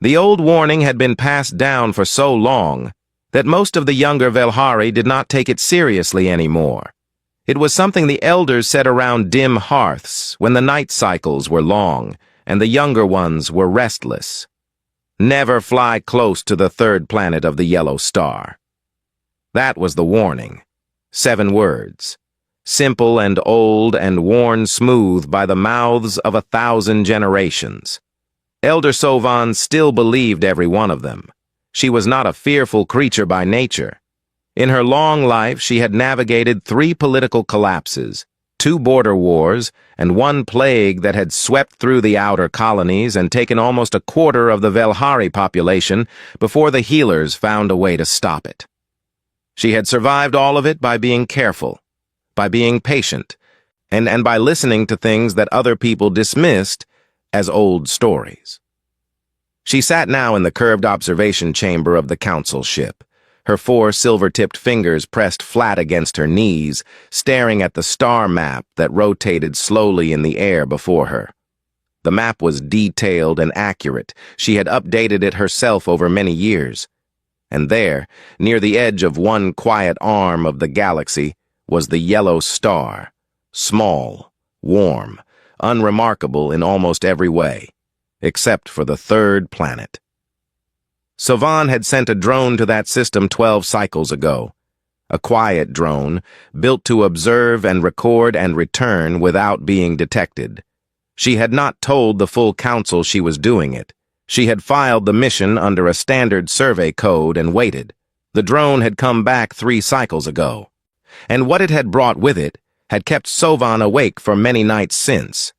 The old warning had been passed down for so long that most of the younger Velhari did not take it seriously anymore. It was something the elders said around dim hearths when the night cycles were long and the younger ones were restless. Never fly close to the third planet of the yellow star. That was the warning. 7 words. Simple and old and worn smooth by the mouths of 1,000 generations. Elder Sovan still believed every one of them. She was not a fearful creature by nature. In her long life, she had navigated 3 political collapses, 2 border wars, and 1 plague that had swept through the outer colonies and taken almost a quarter of the Velhari population before the healers found a way to stop it. She had survived all of it by being careful, by being patient, and by listening to things that other people dismissed as old stories. She sat now in the curved observation chamber of the council ship, her 4 silver-tipped fingers pressed flat against her knees, staring at the star map that rotated slowly in the air before her. The map was detailed and accurate. She had updated it herself over many years. And there, near the edge of one quiet arm of the galaxy, was the yellow star, small, warm, unremarkable in almost every way, except for the third planet. Sovan had sent a drone to that system 12 cycles ago. A quiet drone, built to observe and record and return without being detected. She had not told the full council she was doing it. She had filed the mission under a standard survey code and waited. The drone had come back 3 cycles ago. And what it had brought with it had kept Sovan awake for many nights since.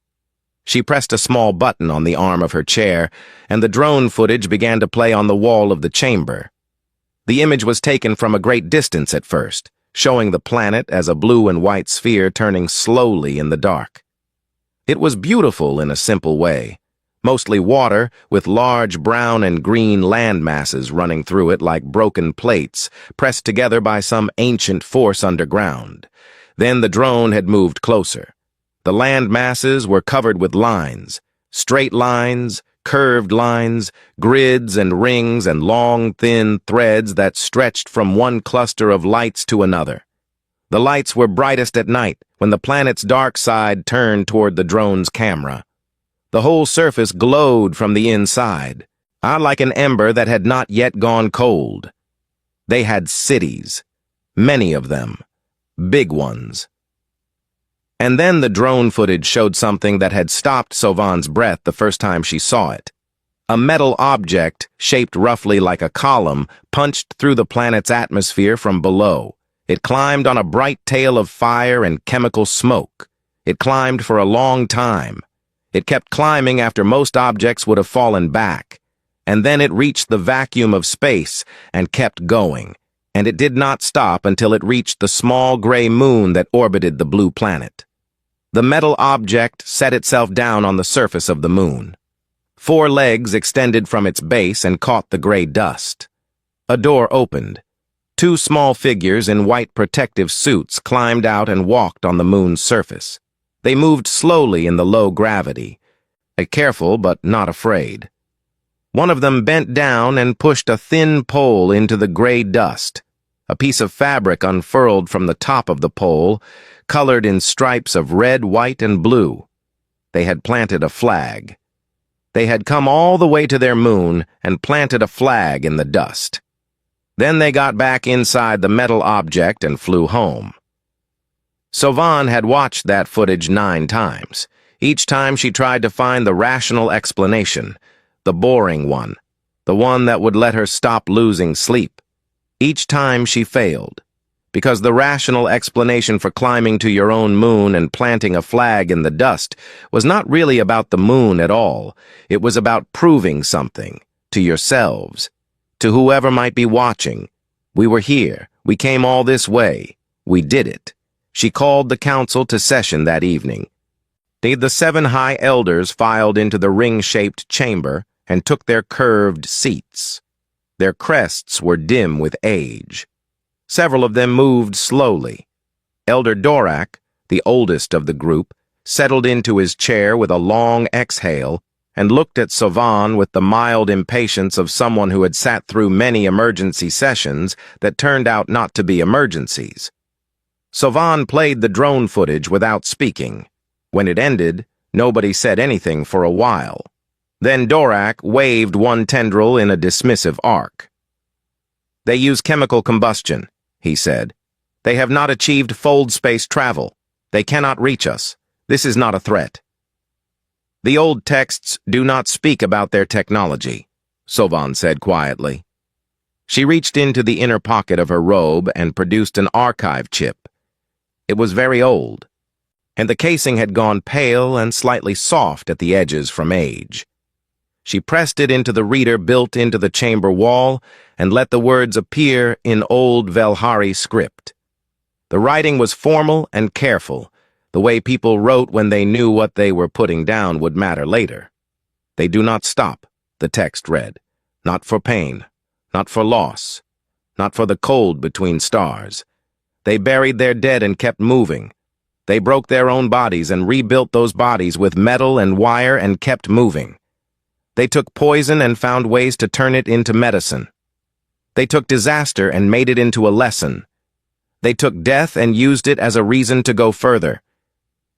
She pressed a small button on the arm of her chair, and the drone footage began to play on the wall of the chamber. The image was taken from a great distance at first, showing the planet as a blue and white sphere turning slowly in the dark. It was beautiful in a simple way, mostly water with large brown and green land masses running through it like broken plates, pressed together by some ancient force underground. Then the drone had moved closer. The land masses were covered with lines, straight lines, curved lines, grids and rings and long, thin threads that stretched from one cluster of lights to another. The lights were brightest at night when the planet's dark side turned toward the drone's camera. The whole surface glowed from the inside, like an ember that had not yet gone cold. They had cities, many of them, big ones. And then the drone footage showed something that had stopped Sovan's breath the first time she saw it. A metal object, shaped roughly like a column, punched through the planet's atmosphere from below. It climbed on a bright tail of fire and chemical smoke. It climbed for a long time. It kept climbing after most objects would have fallen back. And then it reached the vacuum of space and kept going. And it did not stop until it reached the small gray moon that orbited the blue planet. The metal object set itself down on the surface of the moon. 4 legs extended from its base and caught the gray dust. A door opened. 2 small figures in white protective suits climbed out and walked on the moon's surface. They moved slowly in the low gravity, careful but not afraid. One of them bent down and pushed a thin pole into the gray dust. A piece of fabric unfurled from the top of the pole, colored in stripes of red, white, and blue. They had planted a flag. They had come all the way to their moon and planted a flag in the dust. Then they got back inside the metal object and flew home. Sovan had watched that footage 9 times. Each time she tried to find the rational explanation, the boring one, the one that would let her stop losing sleep. Each time she failed, because the rational explanation for climbing to your own moon and planting a flag in the dust was not really about the moon at all. It was about proving something, to yourselves, to whoever might be watching. We were here. We came all this way. We did it. She called the council to session that evening. The 7 high elders filed into the ring-shaped chamber and took their curved seats. Their crests were dim with age. Several of them moved slowly. Elder Dorak, the oldest of the group, settled into his chair with a long exhale and looked at Sovan with the mild impatience of someone who had sat through many emergency sessions that turned out not to be emergencies. Sovan played the drone footage without speaking. When it ended, nobody said anything for a while. Then Dorak waved one tendril in a dismissive arc. "They use chemical combustion," he said. "They have not achieved fold space travel. They cannot reach us. This is not a threat." "The old texts do not speak about their technology," Sovan said quietly. She reached into the inner pocket of her robe and produced an archive chip. It was very old, and the casing had gone pale and slightly soft at the edges from age. She pressed it into the reader built into the chamber wall and let the words appear in old Velhari script. The writing was formal and careful, the way people wrote when they knew what they were putting down would matter later. "They do not stop," the text read. "Not for pain, not for loss, not for the cold between stars. They buried their dead and kept moving. They broke their own bodies and rebuilt those bodies with metal and wire and kept moving. They took poison and found ways to turn it into medicine. They took disaster and made it into a lesson. They took death and used it as a reason to go further.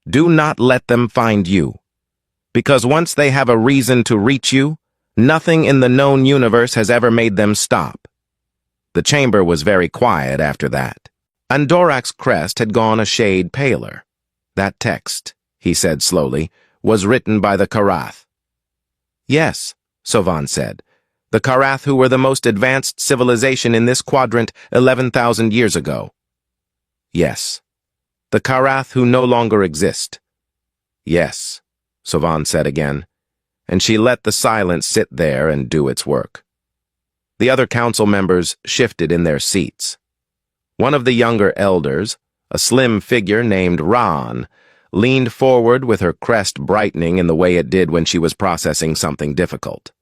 Do not let them find you. Because once they have a reason to reach you, nothing in the known universe has ever made them stop." The chamber was very quiet after that. And Dorak's crest had gone a shade paler. "That text," he said slowly, "was written by the Karath." "Yes," Sovan said. "The Karath who were the most advanced civilization in this quadrant 11,000 years ago." "Yes." "The Karath who no longer exist." "Yes," Sovan said again, and she let the silence sit there and do its work. The other council members shifted in their seats. One of the younger elders, a slim figure named Ran, leaned forward with her crest brightening in the way it did when she was processing something difficult.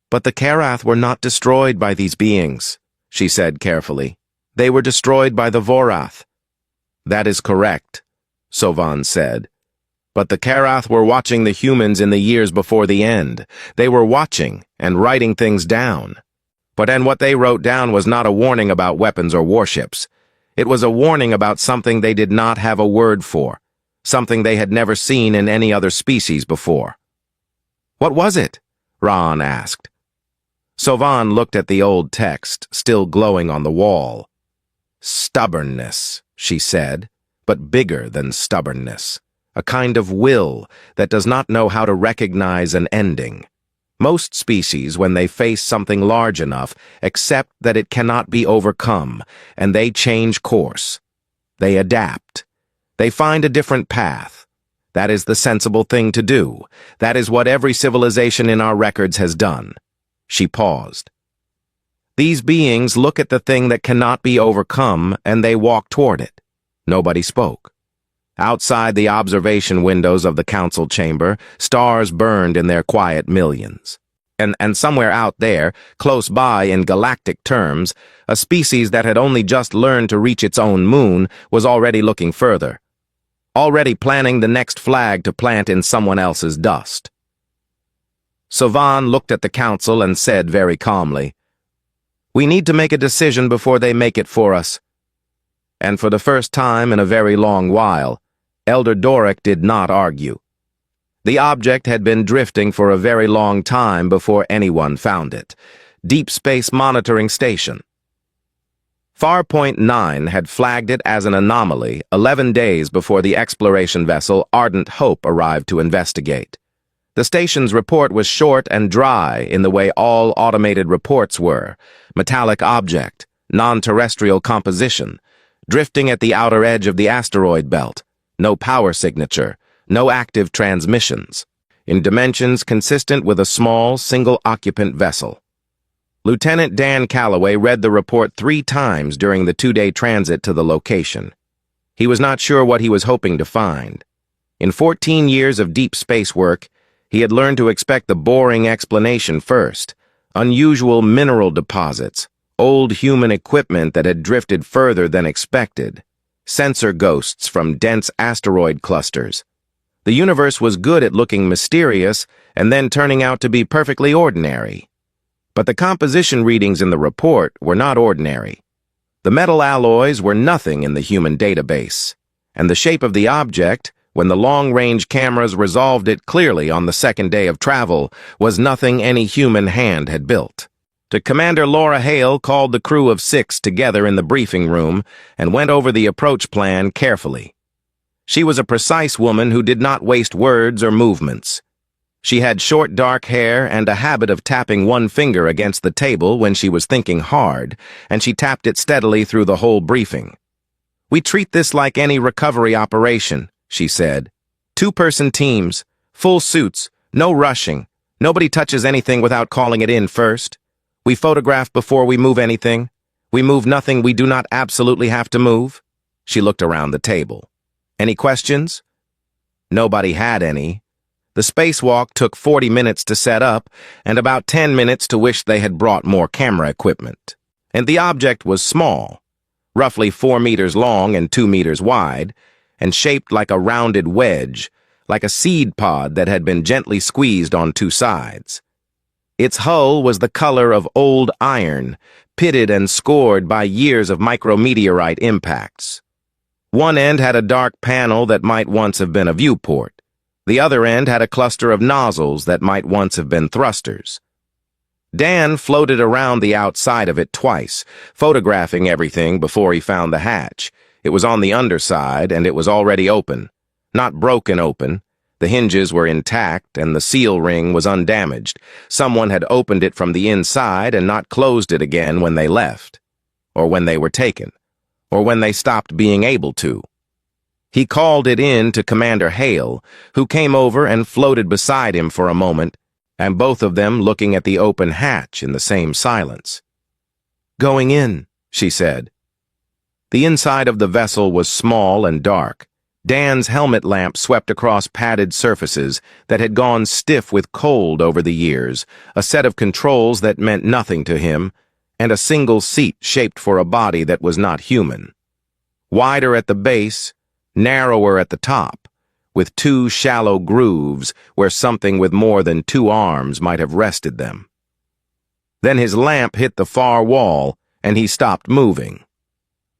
"But the Karath were not destroyed by these beings," she said carefully. "They were destroyed by the Vorath." "That is correct," Sovan said. "But the Karath were watching the humans in the years before the end. They were watching and writing things down. And what they wrote down was not a warning about weapons or warships. It was a warning about something they did not have a word for, something they had never seen in any other species before." "What was it?" Ran asked. Sovan looked at the old text, still glowing on the wall. "Stubbornness," she said, "but bigger than stubbornness. A kind of will that does not know how to recognize an ending. Most species, when they face something large enough, accept that it cannot be overcome, and they change course. They adapt. They find a different path. That is the sensible thing to do. That is what every civilization in our records has done." She paused. "These beings look at the thing that cannot be overcome, and they walk toward it." Nobody spoke. Outside the observation windows of the council chamber, stars burned in their quiet millions. And somewhere out there, close by in galactic terms, a species that had only just learned to reach its own moon was already looking further, already planning the next flag to plant in someone else's dust. Sovan looked at the council and said very calmly, "We need to make a decision before they make it for us." And for the first time in a very long while, Elder Dorak did not argue. The object had been drifting for a very long time before anyone found it. Deep Space Monitoring Station. Farpoint 9 had flagged it as an anomaly 11 days before the exploration vessel Ardent Hope arrived to investigate. The station's report was short and dry in the way all automated reports were. Metallic object, non-terrestrial composition, drifting at the outer edge of the asteroid belt. No power signature, no active transmissions, in dimensions consistent with a small, single-occupant vessel. Lieutenant Dan Calloway read the report 3 times during the 2-day transit to the location. He was not sure what he was hoping to find. In 14 years of deep space work, he had learned to expect the boring explanation first. Unusual mineral deposits, old human equipment that had drifted further than expected. Sensor ghosts from dense asteroid clusters. The universe was good at looking mysterious, and then turning out to be perfectly ordinary. But the composition readings in the report were not ordinary. The metal alloys were nothing in the human database, and the shape of the object, when the long-range cameras resolved it clearly on the second day of travel, was nothing any human hand had built. Commander Laura Hale called the crew of 6 together in the briefing room and went over the approach plan carefully. She was a precise woman who did not waste words or movements. She had short dark hair and a habit of tapping one finger against the table when she was thinking hard, and she tapped it steadily through the whole briefing. "We treat this like any recovery operation," she said. 2-person teams, full suits, no rushing. Nobody touches anything without calling it in first. We photograph before we move anything. We move nothing we do not absolutely have to move." She looked around the table. "Any questions?" Nobody had any. The spacewalk took 40 minutes to set up and about 10 minutes to wish they had brought more camera equipment. And the object was small, roughly 4 meters long and 2 meters wide, and shaped like a rounded wedge, like a seed pod that had been gently squeezed on 2 sides. Its hull was the color of old iron, pitted and scored by years of micrometeorite impacts. One end had a dark panel that might once have been a viewport. The other end had a cluster of nozzles that might once have been thrusters. Dan floated around the outside of it twice, photographing everything before he found the hatch. It was on the underside, and it was already open. Not broken open. The hinges were intact, and the seal ring was undamaged. Someone had opened it from the inside and not closed it again when they left, or when they were taken, or when they stopped being able to. He called it in to Commander Hale, who came over and floated beside him for a moment, and both of them looking at the open hatch in the same silence. "Going in," she said. The inside of the vessel was small and dark. Dan's helmet lamp swept across padded surfaces that had gone stiff with cold over the years, a set of controls that meant nothing to him, and a single seat shaped for a body that was not human. Wider at the base, narrower at the top, with 2 shallow grooves where something with more than 2 arms might have rested them. Then his lamp hit the far wall, and he stopped moving.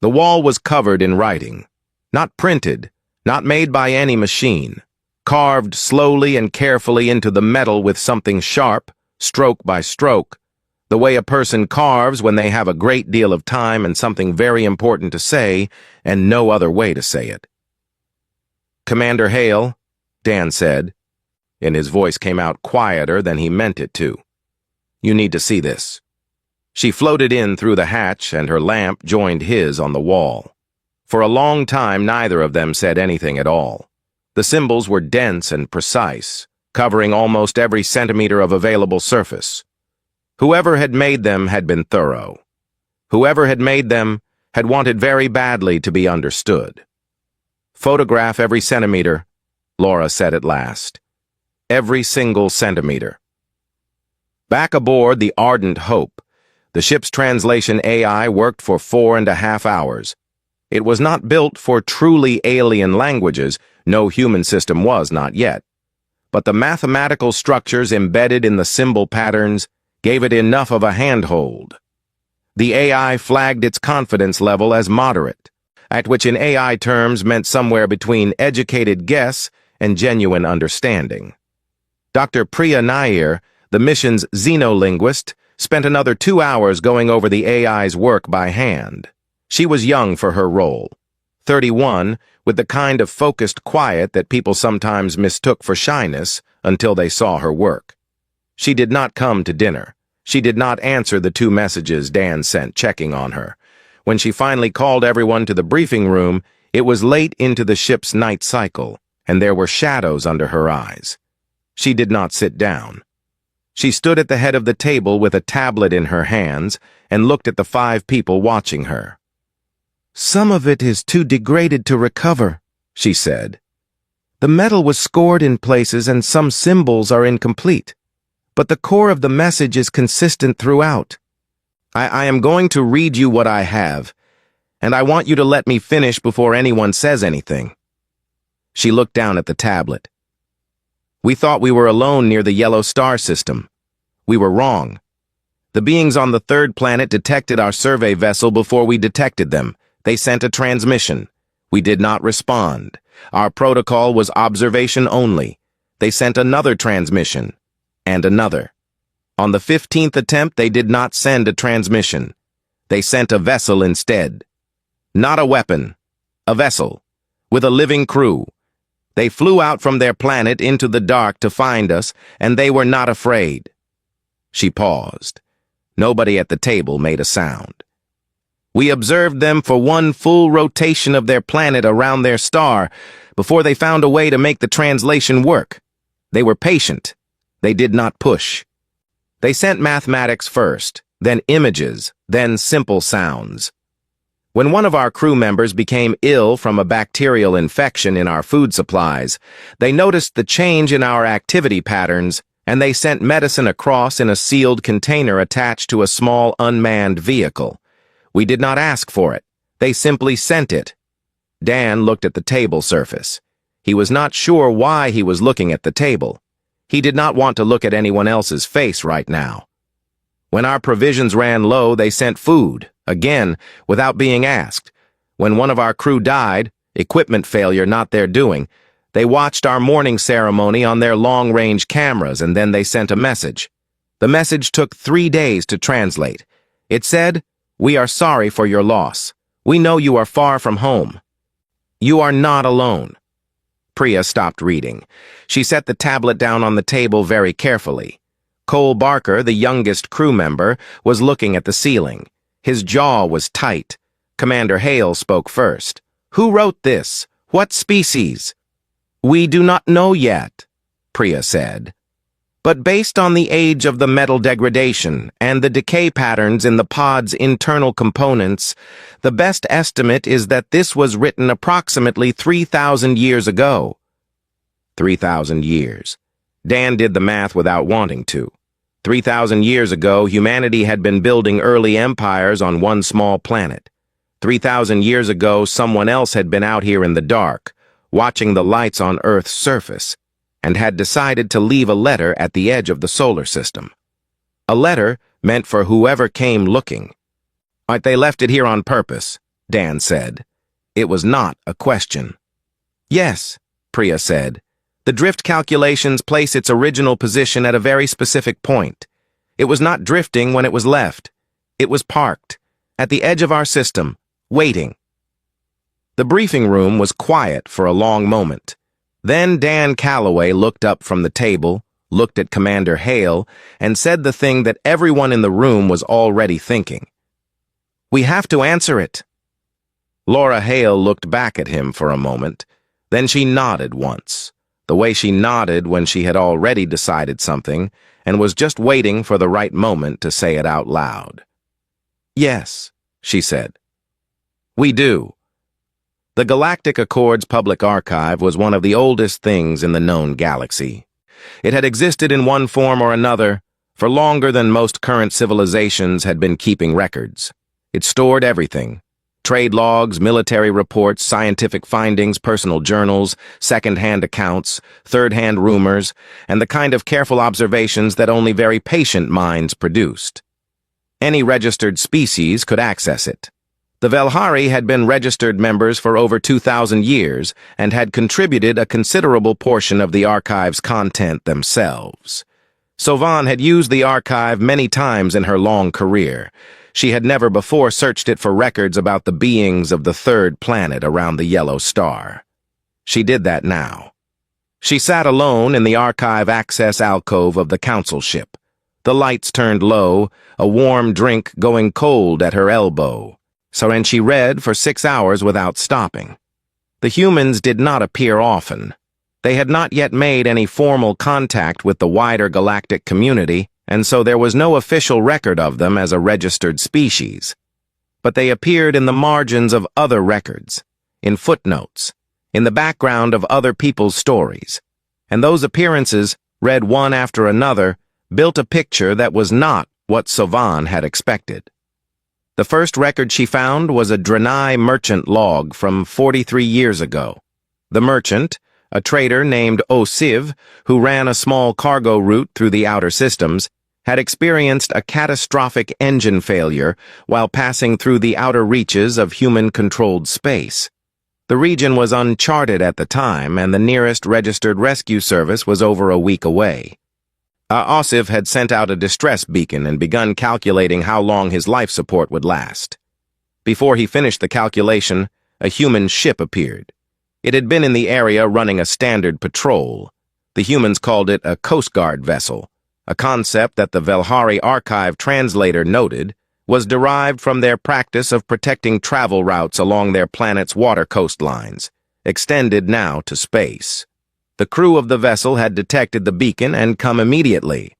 The wall was covered in writing, not printed, not made by any machine, carved slowly and carefully into the metal with something sharp, stroke by stroke, the way a person carves when they have a great deal of time and something very important to say, and no other way to say it. "Commander Hale," Dan said, and his voice came out quieter than he meant it to. "You need to see this." She floated in through the hatch, and her lamp joined his on the wall. For a long time, neither of them said anything at all. The symbols were dense and precise, covering almost every centimeter of available surface. Whoever had made them had been thorough. Whoever had made them had wanted very badly to be understood. "Photograph every centimeter," Laura said at last. "Every single centimeter." Back aboard the Ardent Hope, the ship's translation AI worked for 4.5 hours. It was not built for truly alien languages, no human system was not yet. But the mathematical structures embedded in the symbol patterns gave it enough of a handhold. The AI flagged its confidence level as moderate, at which in AI terms meant somewhere between educated guess and genuine understanding. Dr. Priya Nair, the mission's xenolinguist, spent another 2 hours going over the AI's work by hand. She was young for her role, 31, with the kind of focused quiet that people sometimes mistook for shyness until they saw her work. She did not come to dinner. She did not answer the 2 messages Dan sent checking on her. When she finally called everyone to the briefing room, it was late into the ship's night cycle, and there were shadows under her eyes. She did not sit down. She stood at the head of the table with a tablet in her hands and looked at the 5 people watching her. "Some of it is too degraded to recover," she said. "The metal was scored in places and some symbols are incomplete, but the core of the message is consistent throughout. I am going to read you what I have, and I want you to let me finish before anyone says anything." She looked down at the tablet. We thought we were alone near the yellow star system. We were wrong. The beings on the third planet detected our survey vessel before we detected them. They sent a transmission. We did not respond. Our protocol was observation only. They sent another transmission. And another. On the 15th attempt, they did not send a transmission. They sent a vessel instead. Not a weapon. A vessel. With a living crew. They flew out from their planet into the dark to find us, and they were not afraid. She paused. Nobody at the table made a sound. We observed them for one full rotation of their planet around their star before they found a way to make the translation work. They were patient. They did not push. They sent mathematics first, then images, then simple sounds. When one of our crew members became ill from a bacterial infection in our food supplies, they noticed the change in our activity patterns, and they sent medicine across in a sealed container attached to a small unmanned vehicle. We did not ask for it. They simply sent it. Dan looked at the table surface. He was not sure why he was looking at the table. He did not want to look at anyone else's face right now. When our provisions ran low, they sent food, again, without being asked. When one of our crew died, equipment failure not their doing, they watched our mourning ceremony on their long-range cameras, and then they sent a message. The message took 3 days to translate. It said, "We are sorry for your loss. We know you are far from home. You are not alone." Priya stopped reading. She set the tablet down on the table very carefully. Cole Barker, the youngest crew member, was looking at the ceiling. His jaw was tight. Commander Hale spoke first. "Who wrote this? What species?" "We do not know yet," Priya said. "But based on the age of the metal degradation and the decay patterns in the pod's internal components, the best estimate is that this was written approximately 3,000 years ago." 3,000 years. Dan did the math without wanting to. 3,000 years ago, humanity had been building early empires on one small planet. 3,000 years ago, someone else had been out here in the dark, watching the lights on Earth's surface, and had decided to leave a letter at the edge of the solar system. A letter meant for whoever came looking. They left it here on purpose, Dan said. It was not a question. "Yes," Priya said. "The drift calculations place its original position at a very specific point. It was not drifting when it was left. It was parked, at the edge of our system, waiting." The briefing room was quiet for a long moment. Then Dan Calloway looked up from the table, looked at Commander Hale, and said the thing that everyone in the room was already thinking. "We have to answer it." Laura Hale looked back at him for a moment. Then she nodded once, the way she nodded when she had already decided something and was just waiting for the right moment to say it out loud. "Yes," she said. "We do." The Galactic Accords Public Archive was one of the oldest things in the known galaxy. It had existed in one form or another for longer than most current civilizations had been keeping records. It stored everything: trade logs, military reports, scientific findings, personal journals, second-hand accounts, third-hand rumors, and the kind of careful observations that only very patient minds produced. Any registered species could access it. The Velhari had been registered members for over 2,000 years and had contributed a considerable portion of the archive's content themselves. Sovan had used the archive many times in her long career. She had never before searched it for records about the beings of the third planet around the yellow star. She did that now. She sat alone in the archive access alcove of the council ship. The lights turned low, a warm drink going cold at her elbow. And she read for 6 hours without stopping. The humans did not appear often. They had not yet made any formal contact with the wider galactic community, and so there was no official record of them as a registered species. But they appeared in the margins of other records, in footnotes, in the background of other people's stories. And those appearances, read one after another, built a picture that was not what Sovan had expected. The first record she found was a Draenei merchant log from 43 years ago. The merchant, A trader named Osiv, who ran a small cargo route through the outer systems, had experienced a catastrophic engine failure while passing through the outer reaches of human-controlled space. The region was uncharted at the time, and the nearest registered rescue service was over a week away. Osiv had sent out a distress beacon and begun calculating how long his life support would last. Before he finished the calculation, a human ship appeared. It had been in the area running a standard patrol. The humans called it a Coast Guard vessel, a concept that the Velhari archive translator noted was derived from their practice of protecting travel routes along their planet's water coastlines, extended now to space. The crew of the vessel had detected the beacon and come immediately.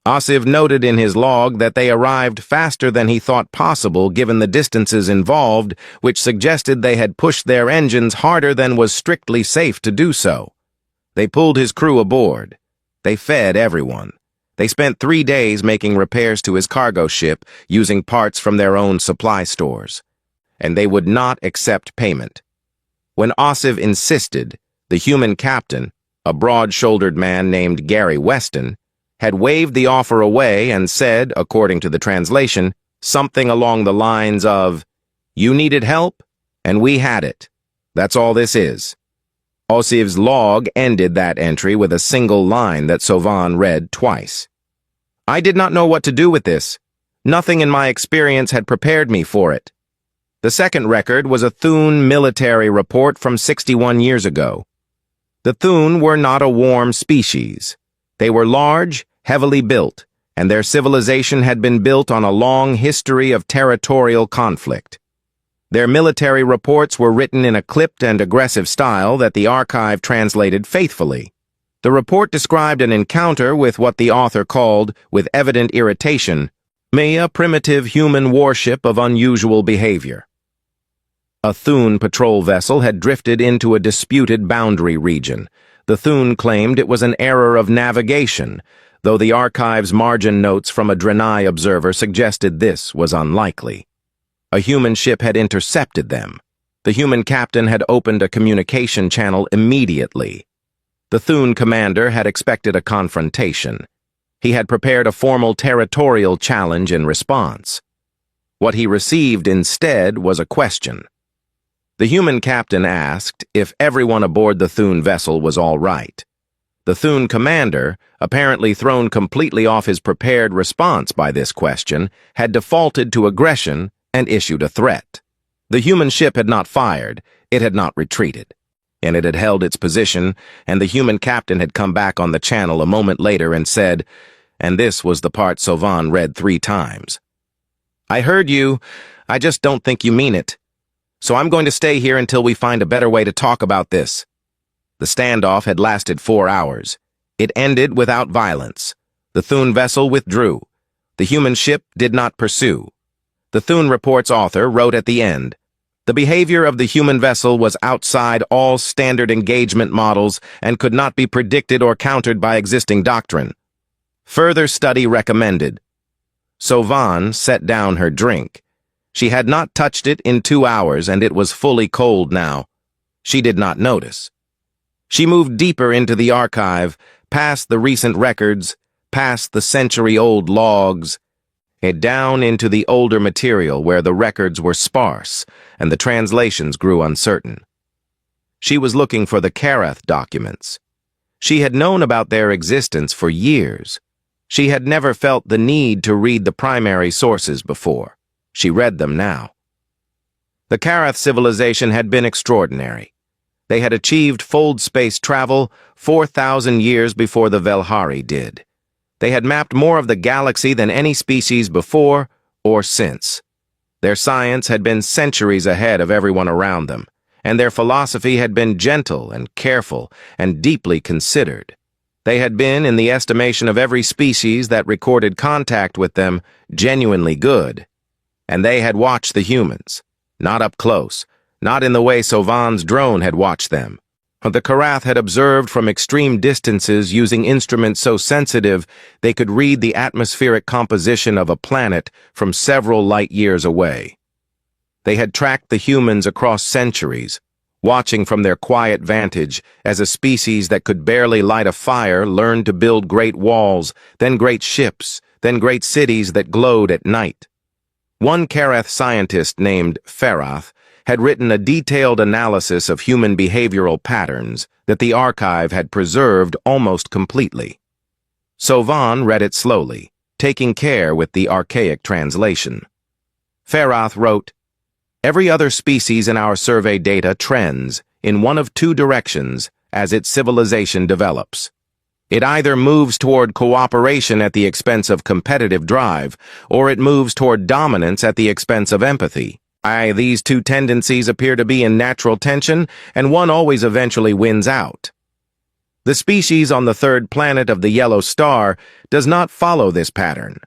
Osiv noted in his log that they arrived faster than he thought possible given the distances involved, which suggested they had pushed their engines harder than was strictly safe to do so. They pulled his crew aboard. They fed everyone. They spent 3 days making repairs to his cargo ship using parts from their own supply stores. And they would not accept payment. When Osiv insisted, the human captain, a broad-shouldered man named Gary Weston, had waved the offer away and said, according to the translation, something along the lines of, "You needed help, and we had it. That's all this is." Osiv's log ended that entry with a single line that Sovan read twice. "I did not know what to do with this. Nothing in my experience had prepared me for it." The second record was a Thun military report from 61 years ago. The Thun were not a warm species. They were large, heavily built, and their civilization had been built on a long history of territorial conflict. Their military reports were written in a clipped and aggressive style that the archive translated faithfully. The report described an encounter with what the author called, with evident irritation, a primitive human warship of unusual behavior. A Thun patrol vessel had drifted into a disputed boundary region. The Thun claimed it was an error of navigation, though the archive's margin notes from a Draenei observer suggested this was unlikely. A human ship had intercepted them. The human captain had opened a communication channel immediately. The Thun commander had expected a confrontation. He had prepared a formal territorial challenge in response. What he received instead was a question. The human captain asked if everyone aboard the Thun vessel was all right. The Thun commander, apparently thrown completely off his prepared response by this question, had defaulted to aggression and issued a threat. The human ship had not fired, it had not retreated, and it had held its position, and the human captain had come back on the channel a moment later and said, and this was the part Sovan read 3 times, "I heard you, I just don't think you mean it. So I'm going to stay here until we find a better way to talk about this." The standoff had lasted 4 hours. It ended without violence. The Thun vessel withdrew. The human ship did not pursue. The Thun report's author wrote at the end, "The behavior of the human vessel was outside all standard engagement models and could not be predicted or countered by existing doctrine. Further study recommended." Sovan set down her drink. She had not touched it in 2 hours, and it was fully cold now. She did not notice. She moved deeper into the archive, past the recent records, past the century-old logs, and down into the older material where the records were sparse and the translations grew uncertain. She was looking for the Karath documents. She had known about their existence for years. She had never felt the need to read the primary sources before. She read them now. The Karath civilization had been extraordinary. They had achieved fold space travel 4,000 years before the Velhari did. They had mapped more of the galaxy than any species before or since. Their science had been centuries ahead of everyone around them, and their philosophy had been gentle and careful and deeply considered. They had been, in the estimation of every species that recorded contact with them, genuinely good. And they had watched the humans, not up close, not in the way Sovan's drone had watched them. The Karath had observed from extreme distances using instruments so sensitive they could read the atmospheric composition of a planet from several light years away. They had tracked the humans across centuries, watching from their quiet vantage as a species that could barely light a fire learned to build great walls, then great ships, then great cities that glowed at night. One Karath scientist named Ferath had written a detailed analysis of human behavioral patterns that the archive had preserved almost completely. Sovan read it slowly, taking care with the archaic translation. Ferath wrote, "Every other species in our survey data trends in one of two directions as its civilization develops. It either moves toward cooperation at the expense of competitive drive, or it moves toward dominance at the expense of empathy. These two tendencies appear to be in natural tension, and one always eventually wins out. The species on the third planet of the yellow star does not follow this pattern.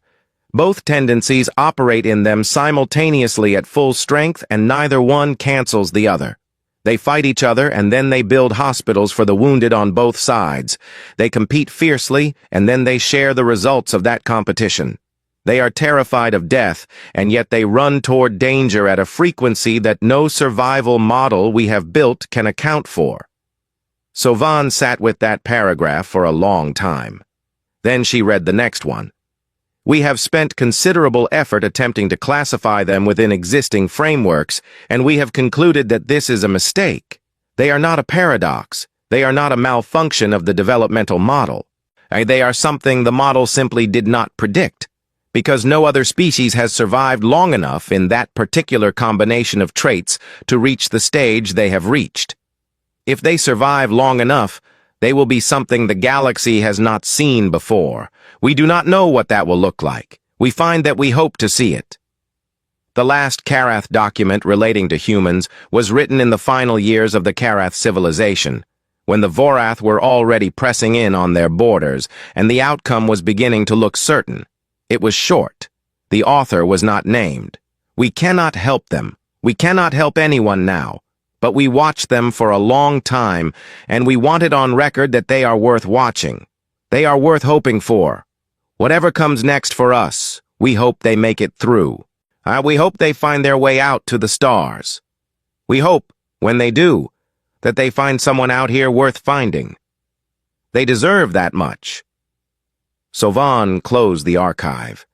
Both tendencies operate in them simultaneously at full strength, and neither one cancels the other. They fight each other, and then they build hospitals for the wounded on both sides. They compete fiercely, and then they share the results of that competition. They are terrified of death, and yet they run toward danger at a frequency that no survival model we have built can account for." Sovan sat with that paragraph for a long time. Then she read the next one. "We have spent considerable effort attempting to classify them within existing frameworks, and we have concluded that this is a mistake. They are not a paradox. They are not a malfunction of the developmental model. They are something the model simply did not predict, because no other species has survived long enough in that particular combination of traits to reach the stage they have reached. If they survive long enough, they will be something the galaxy has not seen before. We do not know what that will look like. We find that we hope to see it." The last Karath document relating to humans was written in the final years of the Karath civilization, when the Vorath were already pressing in on their borders, and the outcome was beginning to look certain. It was short. The author was not named. "We cannot help them. We cannot help anyone now. But we watched them for a long time, and we want it on record that they are worth watching. They are worth hoping for. Whatever comes next for us, we hope they make it through. We hope they find their way out to the stars. We hope, when they do, that they find someone out here worth finding. They deserve that much." Sovan closed the archive.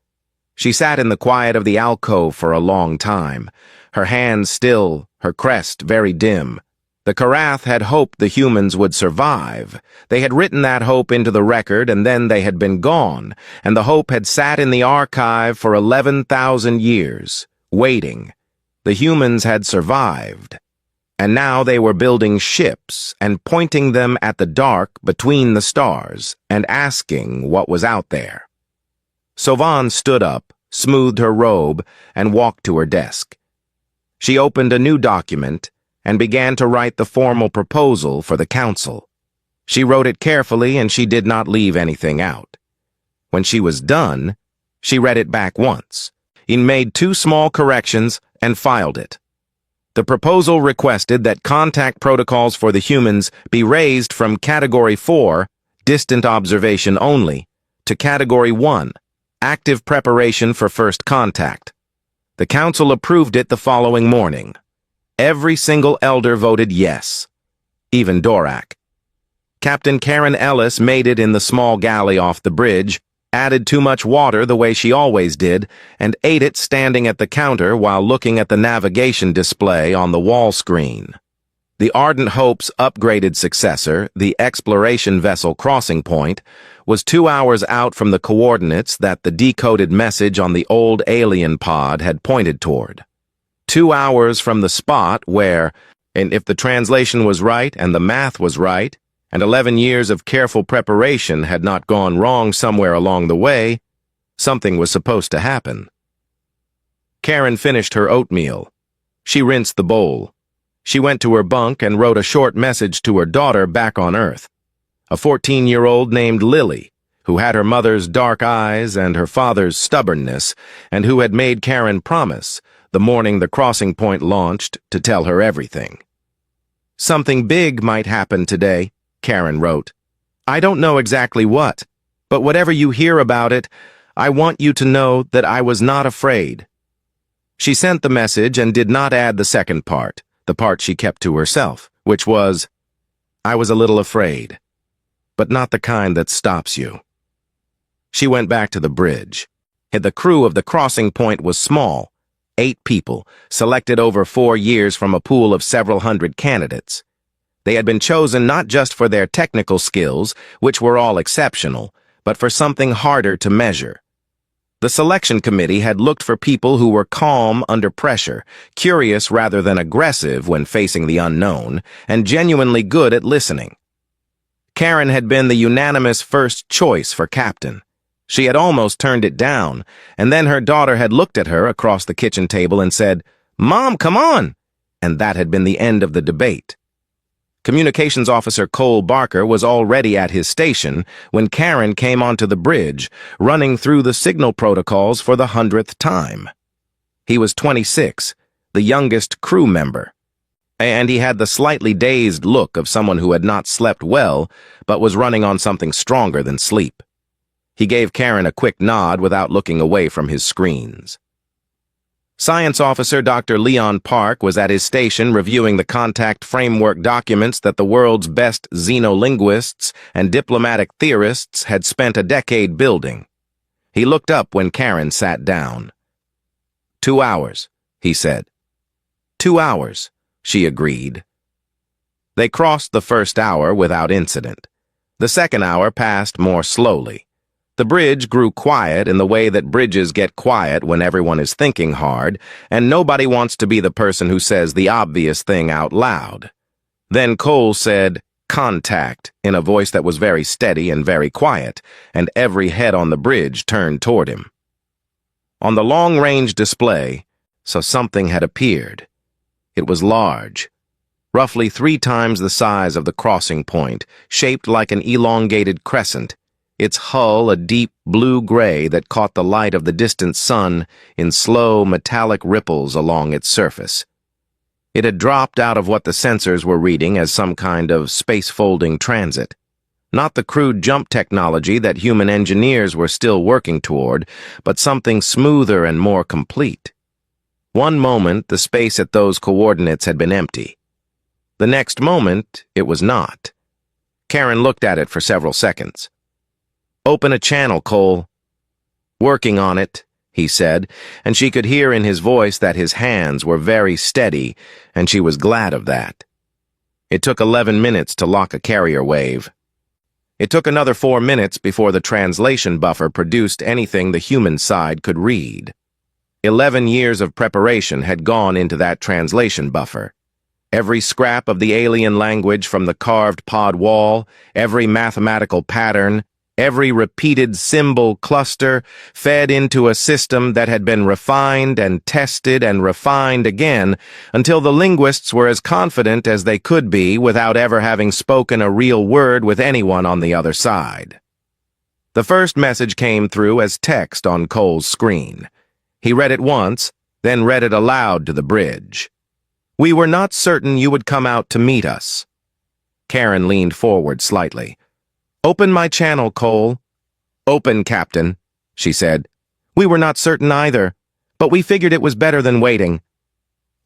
She sat in the quiet of the alcove for a long time, her hands still, her crest very dim. The Karath had hoped the humans would survive. They had written that hope into the record, and then they had been gone, and the hope had sat in the archive for 11,000 years, waiting. The humans had survived, and now they were building ships and pointing them at the dark between the stars and asking what was out there. Sovan stood up, smoothed her robe, and walked to her desk. She opened a new document and began to write the formal proposal for the council. She wrote it carefully, and she did not leave anything out. When she was done, she read it back once, and made 2 small corrections and filed it. The proposal requested that contact protocols for the humans be raised from Category 4, distant observation only, to Category 1, active preparation for first contact. The council approved it the following morning. Every single elder voted yes, even Dorak. Captain Karen Ellis made it in the small galley off the bridge, added too much water the way she always did, and ate it standing at the counter while looking at the navigation display on the wall screen. The Ardent Hope's upgraded successor, the exploration vessel Crossing Point, was 2 hours out from the coordinates that the decoded message on the old alien pod had pointed toward. 2 hours from the spot where, and if the translation was right and the math was right, and 11 years of careful preparation had not gone wrong somewhere along the way, something was supposed to happen. Karen finished her oatmeal. She rinsed the bowl. She went to her bunk and wrote a short message to her daughter back on Earth, a 14-year-old named Lily, who had her mother's dark eyes and her father's stubbornness, and who had made Karen promise, the morning the Crossing Point launched, to tell her everything. "Something big might happen today," Karen wrote. "I don't know exactly what, but whatever you hear about it, I want you to know that I was not afraid." She sent the message and did not add the second part, the part she kept to herself. which was, "I was a little afraid, but not the kind that stops you." She went back to the bridge. The crew of the crossing point was small, 8 people, selected over 4 years from a pool of several hundred candidates. They had been chosen not just for their technical skills, which were all exceptional, but for something harder to measure. The selection committee had looked for people who were calm under pressure, curious rather than aggressive when facing the unknown, and genuinely good at listening. Karen had been the unanimous first choice for captain. She had almost turned it down, and then her daughter had looked at her across the kitchen table and said, "Mom, come on!" And that had been the end of the debate. Communications Officer Cole Barker was already at his station when Karen came onto the bridge, running through the signal protocols for the 100th time. He was 26, the youngest crew member, and he had the slightly dazed look of someone who had not slept well but was running on something stronger than sleep. He gave Karen a quick nod without looking away from his screens. Science Officer Dr. Leon Park was at his station reviewing the contact framework documents that the world's best xenolinguists and diplomatic theorists had spent a decade building. He looked up when Karen sat down. 2 hours, he said. 2 hours, she agreed. They crossed the first hour without incident. The second hour passed more slowly. The bridge grew quiet in the way that bridges get quiet when everyone is thinking hard, and nobody wants to be the person who says the obvious thing out loud. Then Cole said, "Contact," in a voice that was very steady and very quiet, and every head on the bridge turned toward him. On the long-range display, so something had appeared. It was large, roughly 3 times the size of the crossing point, shaped like an elongated crescent, its hull a deep blue-gray that caught the light of the distant sun in slow, metallic ripples along its surface. It had dropped out of what the sensors were reading as some kind of space-folding transit. Not the crude jump technology that human engineers were still working toward, but something smoother and more complete. One moment, the space at those coordinates had been empty. The next moment, it was not. Karen looked at it for several seconds. "Open a channel, Cole." "Working on it," he said, and she could hear in his voice that his hands were very steady, and she was glad of that. It took 11 minutes to lock a carrier wave. It took another 4 minutes before the translation buffer produced anything the human side could read. 11 years of preparation had gone into that translation buffer. Every scrap of the alien language from the carved pod wall, every mathematical pattern, every repeated symbol cluster fed into a system that had been refined and tested and refined again until the linguists were as confident as they could be without ever having spoken a real word with anyone on the other side. The first message came through as text on Cole's screen. He read it once, then read it aloud to the bridge. "We were not certain you would come out to meet us." Karen leaned forward slightly. "Open my channel, Cole." "Open, Captain," she said. "We were not certain either, but we figured it was better than waiting."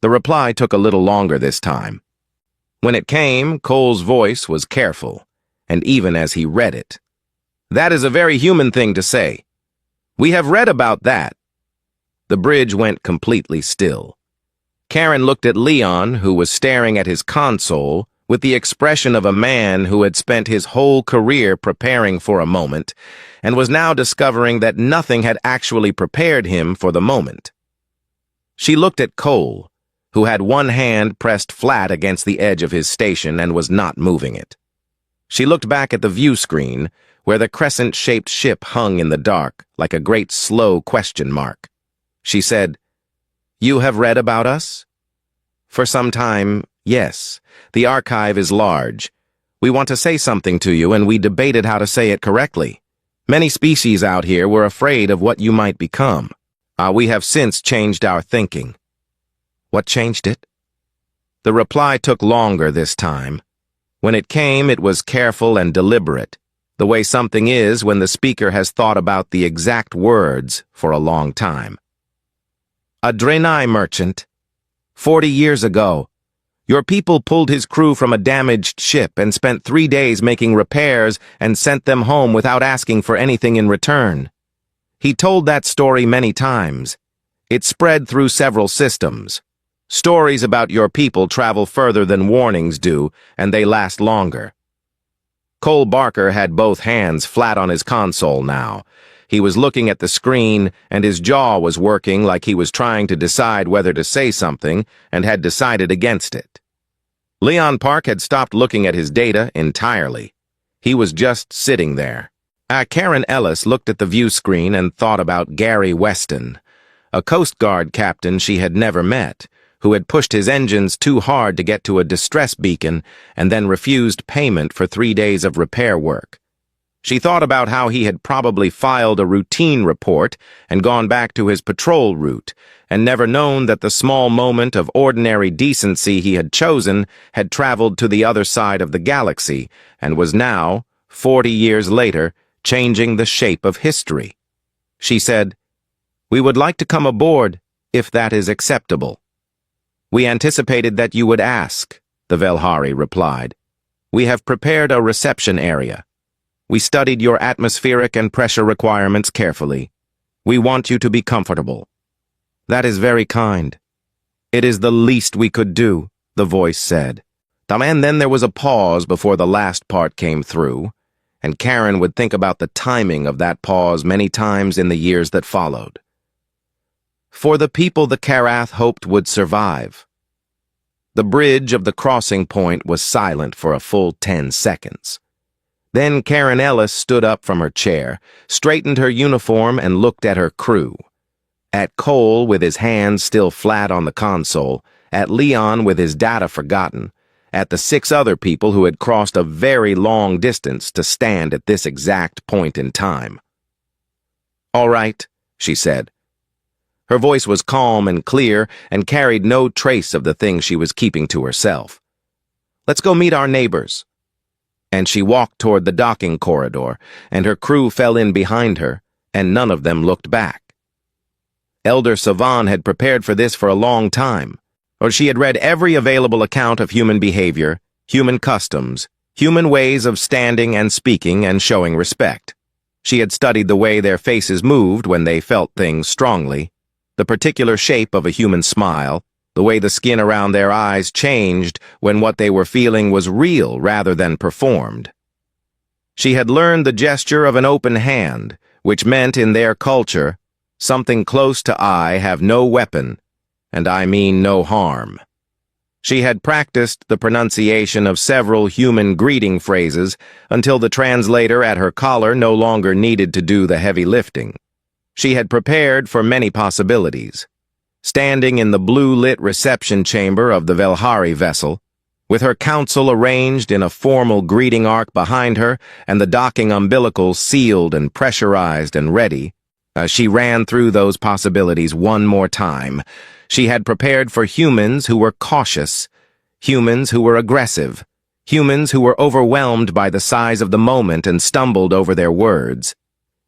The reply took a little longer this time. When it came, Cole's voice was careful, and even as he read it. "That is a very human thing to say. We have read about that." The bridge went completely still. Karen looked at Leon, who was staring at his console, with the expression of a man who had spent his whole career preparing for a moment, and was now discovering that nothing had actually prepared him for the moment. She looked at Cole, who had one hand pressed flat against the edge of his station and was not moving it. She looked back at the view screen, where the crescent-shaped ship hung in the dark like a great slow question mark. She said, "You have read about us?" "For some time, yes. The archive is large. We want to say something to you, and we debated how to say it correctly. Many species out here were afraid of what you might become. We have since changed our thinking." "What changed it?" The reply took longer this time. When it came, it was careful and deliberate, the way something is when the speaker has thought about the exact words for a long time. "A Draenei merchant. 40 years ago. Your people pulled his crew from a damaged ship and spent 3 days making repairs and sent them home without asking for anything in return. He told that story many times. It spread through several systems. Stories about your people travel further than warnings do, and they last longer. Cole Barker had both hands flat on his console now. He was looking at the screen, and his jaw was working like he was trying to decide whether to say something and had decided against it. Leon Park had stopped looking at his data entirely. He was just sitting there. Karen Ellis looked at the view screen and thought about Gary Weston, a Coast Guard captain she had never met, who had pushed his engines too hard to get to a distress beacon and then refused payment for 3 days of repair work. She thought about how he had probably filed a routine report and gone back to his patrol route, and never known that the small moment of ordinary decency he had chosen had traveled to the other side of the galaxy and was now, 40 years later, changing the shape of history. She said, "We would like to come aboard, if that is acceptable." "We anticipated that you would ask," the Velhari replied. "We have prepared a reception area. We studied your atmospheric and pressure requirements carefully. We want you to be comfortable." "That is very kind." "It is the least we could do," the voice said. And then there was a pause before the last part came through, and Karen would think about the timing of that pause many times in the years that followed. For the people the Karath hoped would survive. The bridge of the crossing point was silent for a full 10 seconds. Then Karen Ellis stood up from her chair, straightened her uniform, and looked at her crew. At Cole with his hands still flat on the console, at Leon with his data forgotten, at the 6 other people who had crossed a very long distance to stand at this exact point in time. "All right," she said. Her voice was calm and clear and carried no trace of the thing she was keeping to herself. "Let's go meet our neighbors." And she walked toward the docking corridor, and her crew fell in behind her, and none of them looked back. Elder Savan had prepared for this for a long time, or she had read every available account of human behavior, human customs, human ways of standing and speaking and showing respect. She had studied the way their faces moved when they felt things strongly, the particular shape of a human smile, the way the skin around their eyes changed when what they were feeling was real rather than performed. She had learned the gesture of an open hand, which meant in their culture, something close to I have no weapon, and I mean no harm. She had practiced the pronunciation of several human greeting phrases until the translator at her collar no longer needed to do the heavy lifting. She had prepared for many possibilities. Standing in the blue-lit reception chamber of the Velhari vessel, with her council arranged in a formal greeting arc behind her and the docking umbilicals sealed and pressurized and ready, she ran through those possibilities one more time. She had prepared for humans who were cautious, humans who were aggressive, humans who were overwhelmed by the size of the moment and stumbled over their words,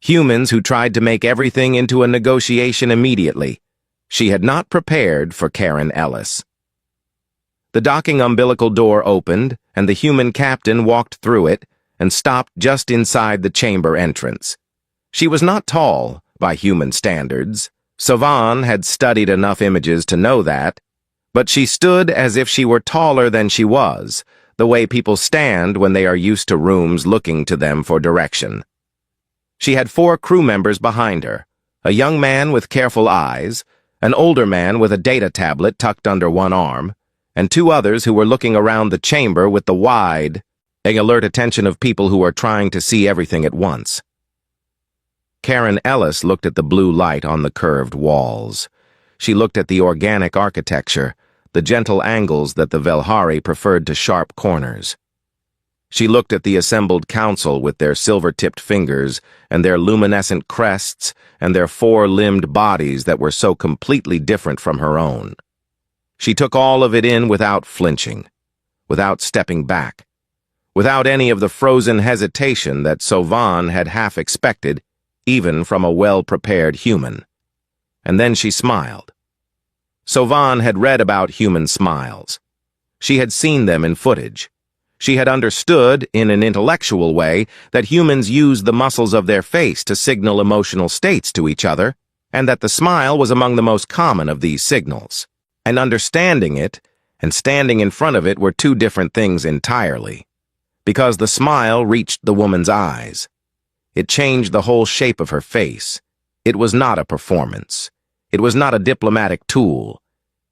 humans who tried to make everything into a negotiation immediately. She had not prepared for Karen Ellis. The docking umbilical door opened, and the human captain walked through it and stopped just inside the chamber entrance. She was not tall, by human standards. Savan had studied enough images to know that, but she stood as if she were taller than she was, the way people stand when they are used to rooms looking to them for direction. She had 4 crew members behind her, a young man with careful eyes, an older man with a data tablet tucked under one arm, and 2 others who were looking around the chamber with the wide, alert attention of people who are trying to see everything at once. Karen Ellis looked at the blue light on the curved walls. She looked at the organic architecture, the gentle angles that the Velhari preferred to sharp corners. She looked at the assembled council with their silver-tipped fingers and their luminescent crests and their 4-limbed bodies that were so completely different from her own. She took all of it in without flinching, without stepping back, without any of the frozen hesitation that Savan had half expected, even from a well-prepared human. And then she smiled. Savan had read about human smiles. She had seen them in footage. She had understood, in an intellectual way, that humans use the muscles of their face to signal emotional states to each other, and that the smile was among the most common of these signals. And understanding it, and standing in front of it were two different things entirely. Because the smile reached the woman's eyes. It changed the whole shape of her face. It was not a performance. It was not a diplomatic tool.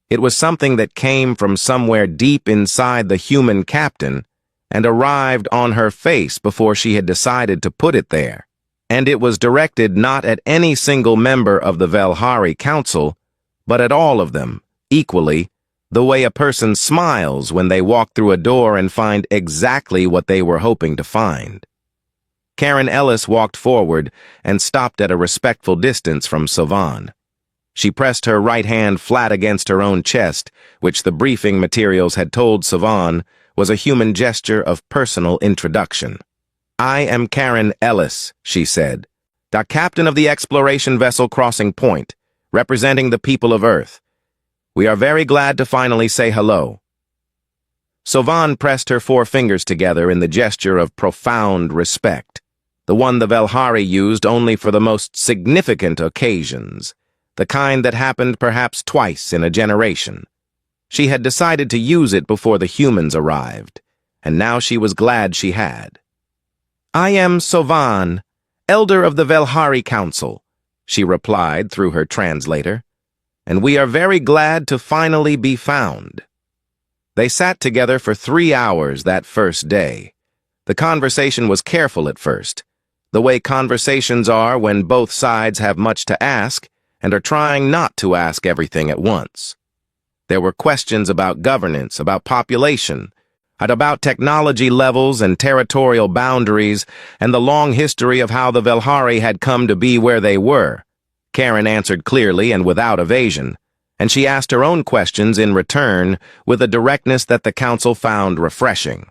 It was something that came from somewhere deep inside the human captain and arrived on her face before she had decided to put it there. And it was directed not at any single member of the Velhari Council, but at all of them, equally, the way a person smiles when they walk through a door and find exactly what they were hoping to find. Karen Ellis walked forward and stopped at a respectful distance from Sovan. She pressed her right hand flat against her own chest, which the briefing materials had told Sovan was a human gesture of personal introduction. "I am Karen Ellis," she said, "the captain of the exploration vessel Crossing Point, representing the people of Earth. We are very glad to finally say hello." Sovan pressed her 4 fingers together in the gesture of profound respect, the one the Velhari used only for the most significant occasions, the kind that happened perhaps twice in a generation. She had decided to use it before the humans arrived, and now she was glad she had. "I am Sovan, elder of the Velhari Council," she replied through her translator, "and we are very glad to finally be found." They sat together for 3 hours that first day. The conversation was careful at first, the way conversations are when both sides have much to ask and are trying not to ask everything at once. There were questions about governance, about population, and about technology levels and territorial boundaries, and the long history of how the Velhari had come to be where they were. Karen answered clearly and without evasion, and she asked her own questions in return with a directness that the council found refreshing.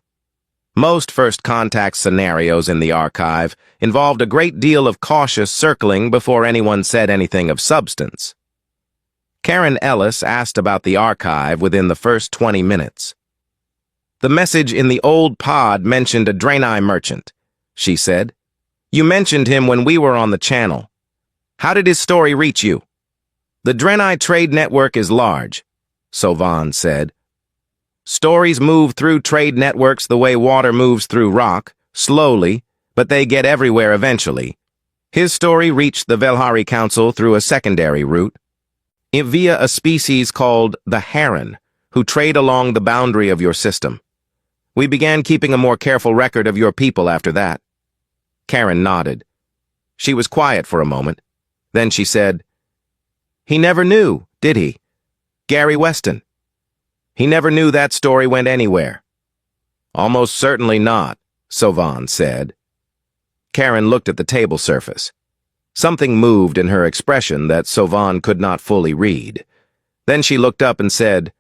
Most first contact scenarios in the archive involved a great deal of cautious circling before anyone said anything of substance. Karen Ellis asked about the archive within the first 20 minutes. "The message in the old pod mentioned a Draenei merchant," she said. "You mentioned him when we were on the channel. How did his story reach you?" "The Draenei trade network is large," Sovan said. "Stories move through trade networks the way water moves through rock, slowly, but they get everywhere eventually. His story reached the Velhari Council through a secondary route, via a species called the Heron, who trade along the boundary of your system. We began keeping a more careful record of your people after that." Karen nodded. She was quiet for a moment. Then she said, "He never knew, did he? Gary Weston. He never knew that story went anywhere." "Almost certainly not," Sovan said. Karen looked at the table surface. Something moved in her expression that Sovan could not fully read. Then she looked up and said,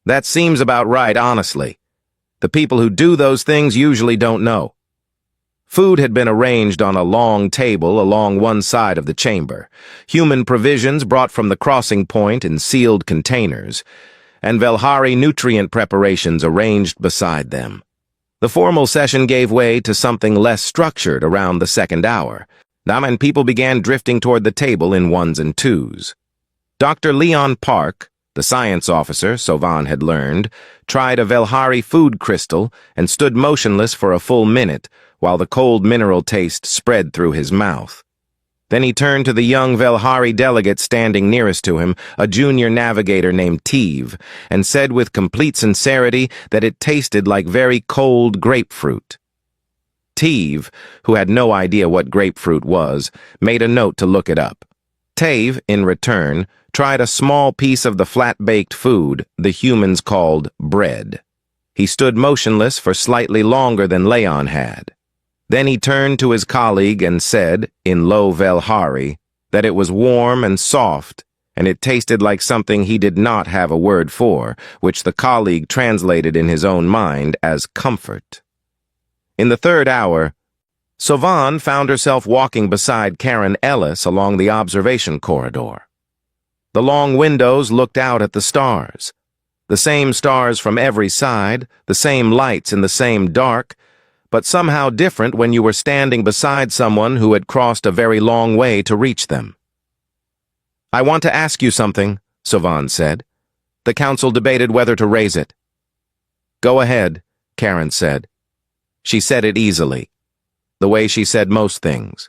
"That seems about right, honestly. The people who do those things usually don't know." Food had been arranged on a long table along one side of the chamber, human provisions brought from the crossing point in sealed containers, and Velhari nutrient preparations arranged beside them. The formal session gave way to something less structured around the second hour, and people began drifting toward the table in ones and twos. Dr. Leon Park, the science officer, Sovan had learned, tried a Velhari food crystal and stood motionless for a full minute while the cold mineral taste spread through his mouth. Then he turned to the young Velhari delegate standing nearest to him, a junior navigator named Tive, and said with complete sincerity that it tasted like very cold grapefruit. Tive, who had no idea what grapefruit was, made a note to look it up. Tive, in return, tried a small piece of the flat-baked food the humans called bread. He stood motionless for slightly longer than Leon had. Then he turned to his colleague and said, in low Velhari, that it was warm and soft, and it tasted like something he did not have a word for, which the colleague translated in his own mind as comfort. In the third hour, Sovan found herself walking beside Karen Ellis along the observation corridor. The long windows looked out at the stars. The same stars from every side, the same lights in the same dark, but somehow different when you were standing beside someone who had crossed a very long way to reach them. "I want to ask you something," Sovan said. The council debated whether to raise it. "Go ahead," Karen said. She said it easily, the way she said most things.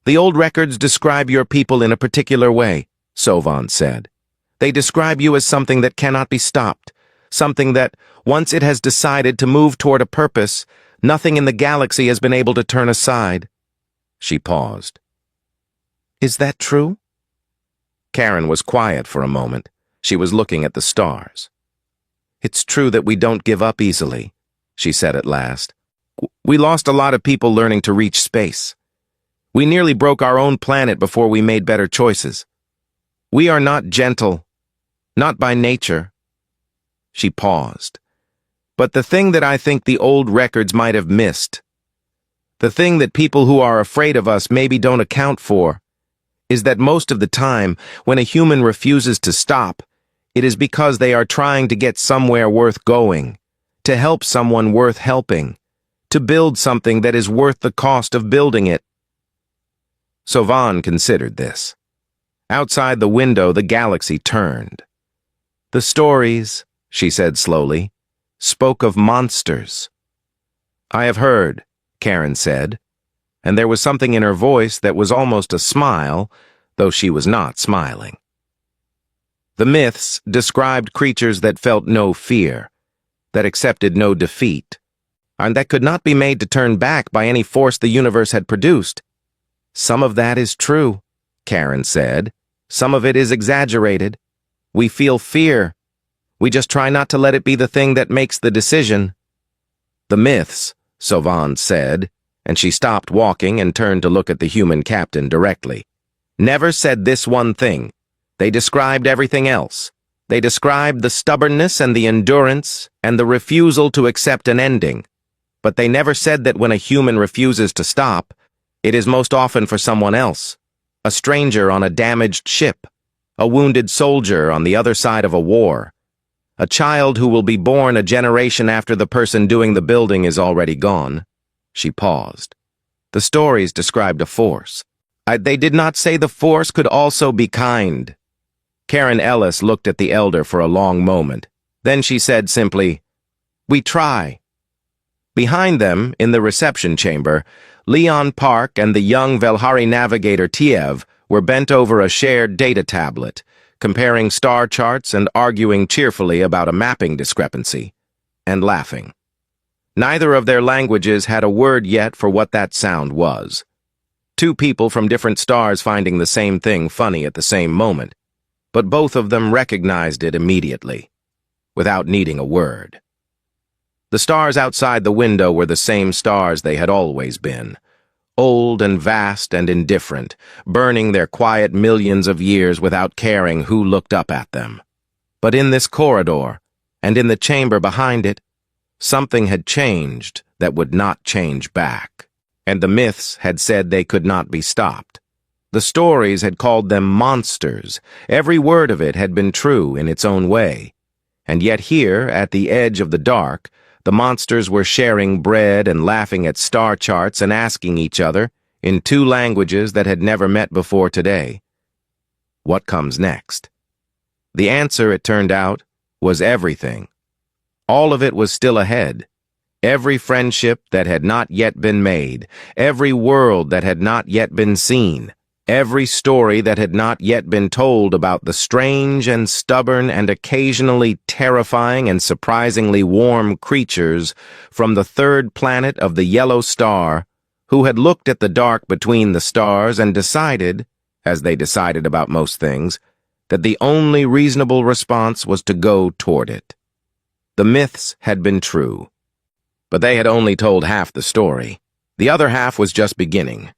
"The old records describe your people in a particular way," Sovan said. "They describe you as something that cannot be stopped, something that, once it has decided to move toward a purpose, nothing in the galaxy has been able to turn aside." She paused. "Is that true?" Karen was quiet for a moment. She was looking at the stars. "It's true that we don't give up easily," she said at last. "We lost a lot of people learning to reach space. We nearly broke our own planet before we made better choices. We are not gentle, not by nature." She paused. "But the thing that I think the old records might have missed, the thing that people who are afraid of us maybe don't account for, is that most of the time, when a human refuses to stop, it is because they are trying to get somewhere worth going, to help someone worth helping, to build something that is worth the cost of building it." Sovan considered this. Outside the window, the galaxy turned. "The stories," she said slowly, "spoke of monsters." "I have heard," Karen said, and there was something in her voice that was almost a smile, though she was not smiling. "The myths described creatures that felt no fear, that accepted no defeat, and that could not be made to turn back by any force the universe had produced. Some of that is true," Karen said. "Some of it is exaggerated. We feel fear. We just try not to let it be the thing that makes the decision." "The myths," Sovan said, and she stopped walking and turned to look at the human captain directly, "never said this one thing. They described everything else. They described the stubbornness and the endurance and the refusal to accept an ending. But they never said that when a human refuses to stop, it is most often for someone else, a stranger on a damaged ship, a wounded soldier on the other side of a war, a child who will be born a generation after the person doing the building is already gone." She paused. "The stories described a force. They did not say the force could also be kind." Karen Ellis looked at the elder for a long moment. Then she said simply, "We try." Behind them, in the reception chamber, Leon Park and the young Velhari navigator Tiev were bent over a shared data tablet, comparing star charts and arguing cheerfully about a mapping discrepancy, and laughing. Neither of their languages had a word yet for what that sound was. Two people from different stars finding the same thing funny at the same moment, but both of them recognized it immediately, without needing a word. The stars outside the window were the same stars they had always been, old and vast and indifferent, burning their quiet millions of years without caring who looked up at them. But in this corridor, and in the chamber behind it, something had changed that would not change back, and the myths had said they could not be stopped. The stories had called them monsters. Every word of it had been true in its own way. And yet here, at the edge of the dark, the monsters were sharing bread and laughing at star charts and asking each other, in two languages that had never met before today, what comes next? The answer, it turned out, was everything. All of it was still ahead. Every friendship that had not yet been made, every world that had not yet been seen, every story that had not yet been told about the strange and stubborn and occasionally terrifying and surprisingly warm creatures from the third planet of the yellow star who had looked at the dark between the stars and decided, as they decided about most things, that the only reasonable response was to go toward it. The myths had been true, but they had only told half the story. The other half was just beginning.